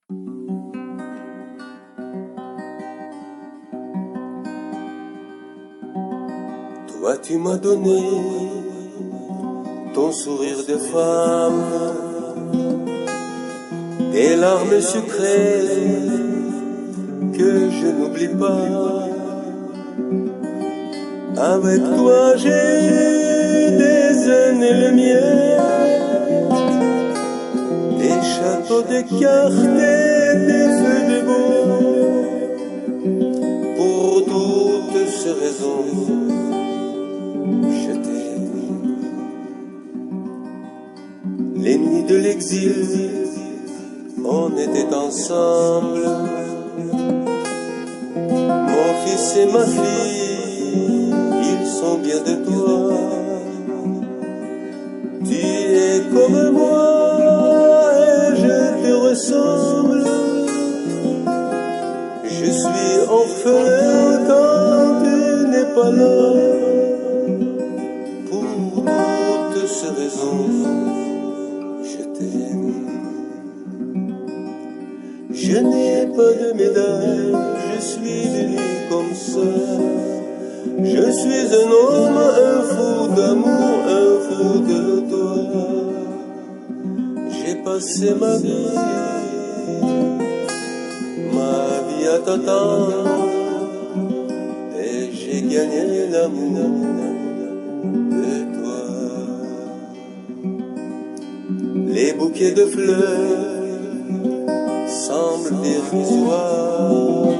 Toi tu m'as donné ton sourire de femme, des larmes sucrées que je n'oublie pas. Avec toi j'ai des années-lumière, des châteaux de cartes et des feux de beau. Pour toutes ces raisons, je t'aime. Les nuits de l'exil, on était ensemble. Mon fils et ma fille, ils sont bien de toi. Tu es comme moi et je te ressemble. Je suis orphelin quand tu n'es pas là. Pour toutes ces raisons, je t'aime. Je n'ai pas de médaille, je suis venu comme ça. Je suis un homme, un fou d'amour, un fou de toi. J'ai passé ma vie à t'attendre, et j'ai gagné l'amour de toi. Les bouquets de fleurs semblent dérisoires.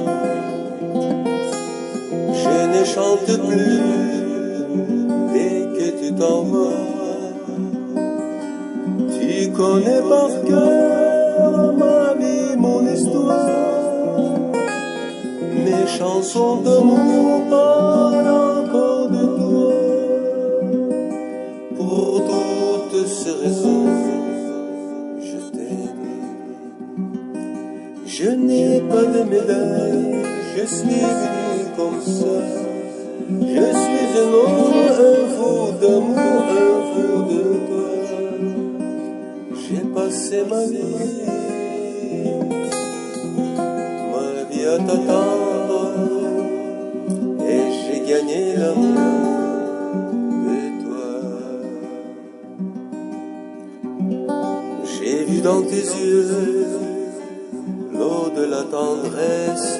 Je ne chante plus dès que tu t'en vas. Tu connais par cœur ma vie, mon histoire. Mes chansons d'amour parlent encore de toi. Pour toutes ces raisons, je t'aime. Je n'ai pas de médaille, je suis venu comme ça. Je suis un homme, un fou d'amour, un fou de toi. J'ai passé ma vie à t'attendre, et j'ai gagné l'amour de toi. J'ai vu dans tes yeux l'eau de la tendresse.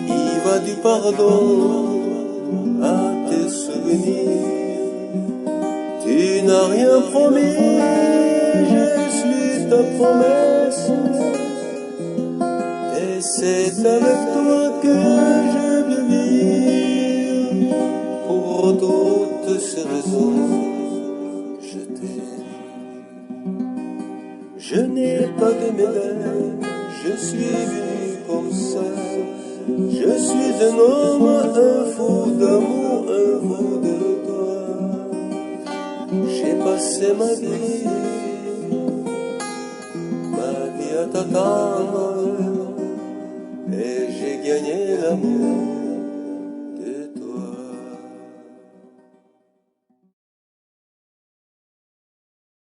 Il va du pardon à tes souvenirs. Tu n'as rien promis, je suis ta promesse. Et c'est avec toi que je veux vivre. Pour toutes ces raisons, je t'aime. Je n'ai pas de médaille, je suis venu comme ça. Je suis un homme, un fou d'amour, un fou de toi. J'ai passé ma vie à t'attendre, et j'ai gagné l'amour